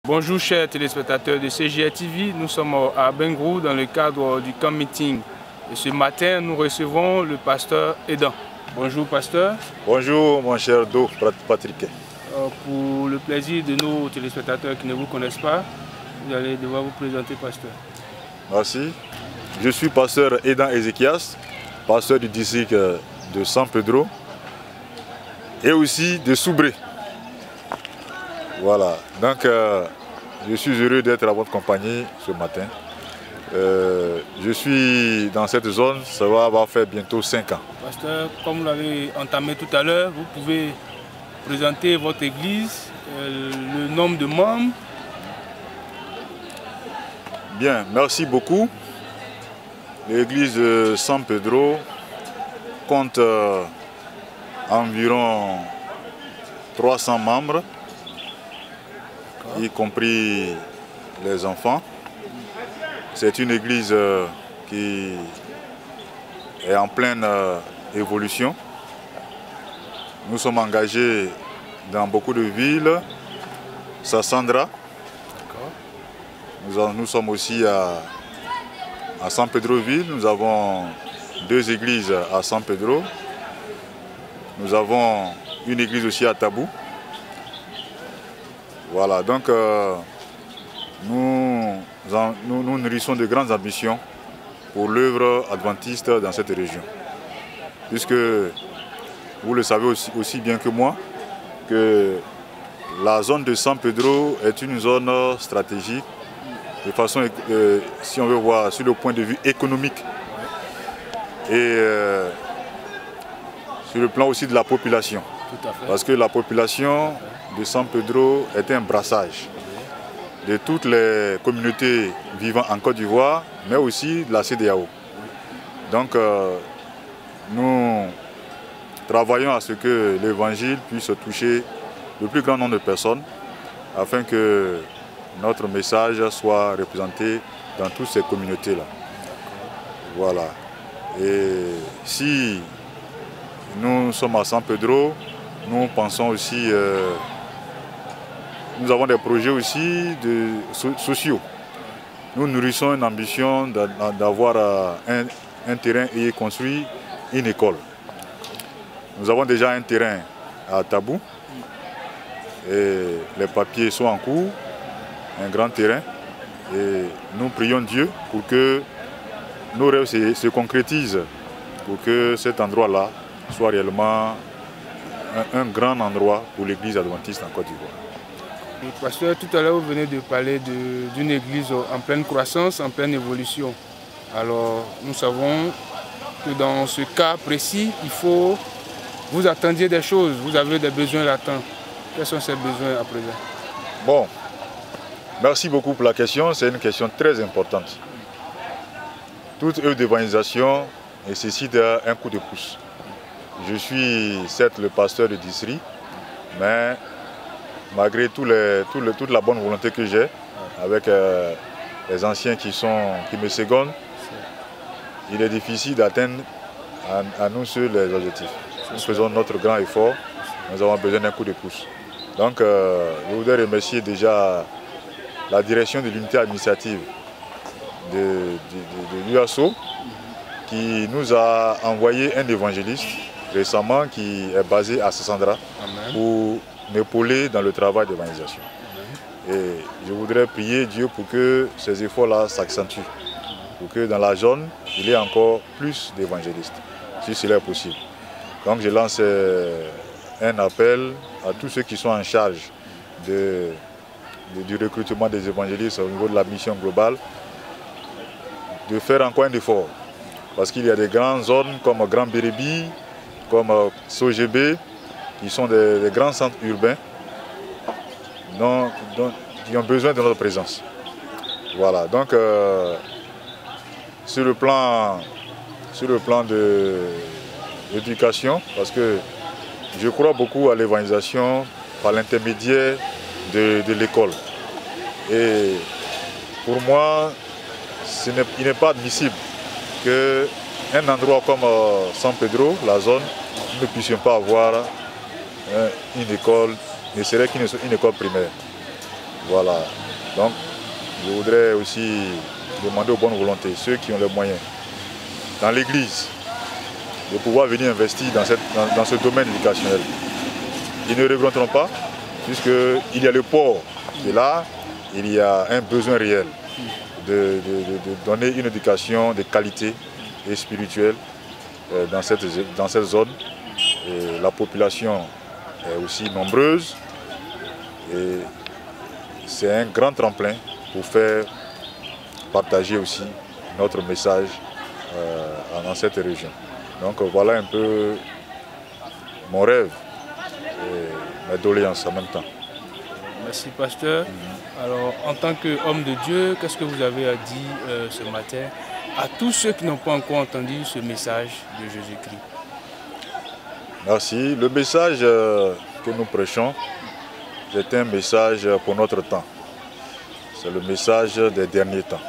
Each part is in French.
Bonjour chers téléspectateurs de CGR TV, nous sommes à Bengrou dans le cadre du camp meeting. Et ce matin, nous recevons le pasteur Aidan. Bonjour pasteur. Bonjour mon cher Do Patrick. Pour le plaisir de nos téléspectateurs qui ne vous connaissent pas, vous allez devoir vous présenter pasteur. Merci. Je suis pasteur Aidan Ezekias, pasteur du district de San Pedro et aussi de Soubré. Voilà, donc je suis heureux d'être à votre compagnie ce matin. Je suis dans cette zone, ça va faire bientôt 5 ans. Pasteur, comme vous l'avez entamé tout à l'heure, vous pouvez présenter votre église, le nombre de membres. Bien, merci beaucoup. L'église de San Pedro compte environ 300 membres, y compris les enfants. C'est une église qui est en pleine évolution. Nous sommes engagés dans beaucoup de villes. Sassandra. Nous sommes aussi à San Pedro-Ville. Nous avons 2 églises à San Pedro. Nous avons une église aussi à Tabou. Voilà, donc nous nourrissons de grandes ambitions pour l'œuvre adventiste dans cette région. Puisque vous le savez aussi bien que moi, que la zone de San Pedro est une zone stratégique, de façon, si on veut voir, sur le point de vue économique et sur le plan aussi de la population. Tout à fait. Parce que la population de San Pedro est un brassage de toutes les communautés vivant en Côte d'Ivoire, mais aussi de la CEDEAO. Donc nous travaillons à ce que l'évangile puisse toucher le plus grand nombre de personnes afin que notre message soit représenté dans toutes ces communautés-là. Voilà. Et si nous sommes à San Pedro, nous pensons aussi, nous avons des projets aussi sociaux. Nous nourrissons une ambition d'avoir un terrain et construire une école. Nous avons déjà un terrain à Tabou et les papiers sont en cours, un grand terrain. Et nous prions Dieu pour que nos rêves se concrétisent, pour que cet endroit-là soit réellement un grand endroit pour l'église adventiste en Côte d'Ivoire. Pasteur, tout à l'heure vous venez de parler d'une église en pleine croissance, en pleine évolution. Alors nous savons que dans ce cas précis, vous attendiez des choses, vous avez des besoins latents. Quels sont ces besoins à présent? Bon, merci beaucoup pour la question, c'est une question très importante. Toute œuvre d'évangélisation nécessite un coup de pouce. Je suis certes le pasteur du district, mais malgré toute la bonne volonté que j'ai, avec les anciens qui me secondent, il est difficile d'atteindre à nous seuls les objectifs. Nous faisons notre grand effort, nous avons besoin d'un coup de pouce. Donc je voudrais remercier déjà la direction de l'unité administrative de l'UASO qui nous a envoyé un évangéliste récemment qui est basé à Sassandra pour m'épauler dans le travail d'évangélisation. Et je voudrais prier Dieu pour que ces efforts-là s'accentuent, pour que dans la zone, il y ait encore plus d'évangélistes, si cela est possible. Donc je lance un appel à tous ceux qui sont en charge du recrutement des évangélistes au niveau de la mission globale, de faire encore un effort. Parce qu'il y a des grandes zones comme Grand Bérébi, comme Sogébé, qui sont des grands centres urbains qui ont besoin de notre présence. Voilà, donc sur le plan de l'éducation, parce que je crois beaucoup à l'évangélisation par l'intermédiaire de l'école. Et pour moi, il n'est pas admissible qu'un endroit comme San Pedro, la zone, nous ne puissions pas avoir une école, ne serait qu'une école primaire. Voilà. Donc, je voudrais aussi demander aux bonnes volontés, ceux qui ont les moyens, dans l'église, de pouvoir venir investir dans ce domaine éducationnel. Ils ne regretteront pas, puisqu'il y a le port qui est là, il y a un besoin réel de donner une éducation de qualité et spirituelle dans cette zone. Et la population est aussi nombreuse et c'est un grand tremplin pour faire partager aussi notre message dans cette région. Donc voilà un peu mon rêve et mes doléances en même temps. Merci pasteur. Alors en tant qu'homme de Dieu, qu'est-ce que vous avez à dire ce matin à tous ceux qui n'ont pas encore entendu ce message de Jésus-Christ? Merci. Le message que nous prêchons, c'est un message pour notre temps. C'est le message des derniers temps.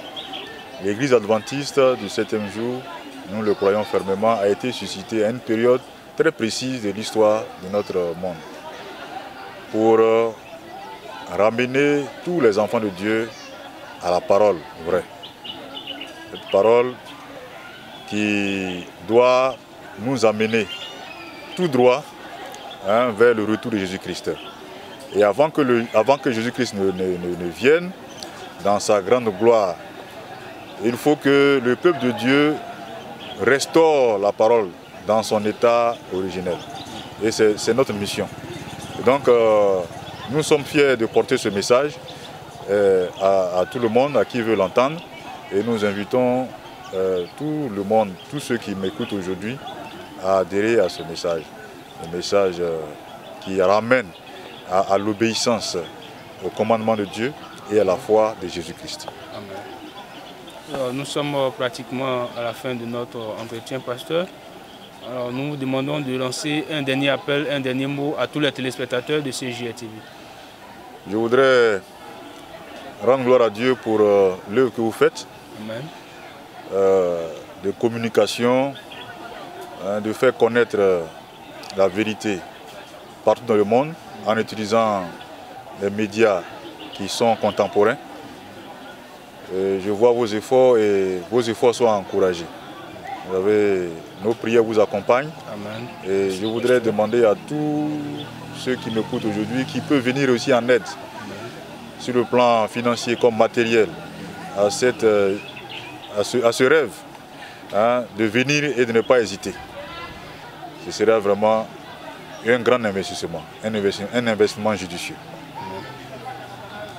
L'Église adventiste du 7e jour, nous le croyons fermement, a été suscitée à une période très précise de l'histoire de notre monde pour ramener tous les enfants de Dieu à la parole vraie. Cette parole qui doit nous amener tout droit vers le retour de Jésus-Christ. Et avant que Jésus-Christ ne vienne dans sa grande gloire, il faut que le peuple de Dieu restaure la parole dans son état originel. Et c'est notre mission. Et donc, nous sommes fiers de porter ce message à tout le monde, à qui veut l'entendre. Et nous invitons tout le monde, tous ceux qui m'écoutent aujourd'hui, à adhérer à ce message. Un message qui ramène à l'obéissance au commandement de Dieu et à la foi de Jésus-Christ. Alors, nous sommes pratiquement à la fin de notre entretien, pasteur. Alors, nous vous demandons de lancer un dernier appel, un dernier mot à tous les téléspectateurs de CJR TV. Je voudrais rendre gloire à Dieu pour l'œuvre que vous faites. Amen. De communication, de faire connaître la vérité partout dans le monde en utilisant les médias qui sont contemporains. Et je vois vos efforts et vos efforts soient encouragés. Nos prières vous accompagnent. Amen. Et je voudrais demander à tous ceux qui m'écoutent aujourd'hui qui peuvent venir aussi en aide sur le plan financier comme matériel à ce rêve de venir et de ne pas hésiter. Ce sera vraiment un grand investissement, un investissement judicieux.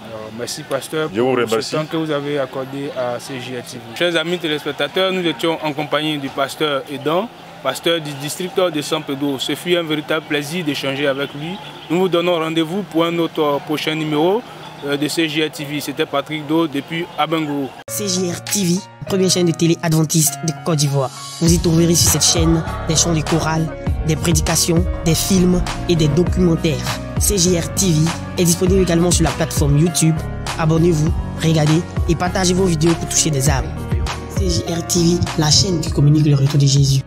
Alors, merci pasteur Je vous pour remercie. ce temps que vous avez accordé à CJR TV. Chers amis téléspectateurs, nous étions en compagnie du pasteur Edan, pasteur du district de San Pedro. Ce fut un véritable plaisir d'échanger avec lui. Nous vous donnons rendez-vous pour un autre prochain numéro de CJR TV. C'était Patrick Do depuis Abengourou. CJR TV, première chaîne de télé adventiste de Côte d'Ivoire. Vous y trouverez sur cette chaîne des chants de chorale, des prédications, des films et des documentaires. CJR TV est disponible également sur la plateforme YouTube. Abonnez-vous, regardez et partagez vos vidéos pour toucher des âmes. CJR TV, la chaîne qui communique le retour de Jésus.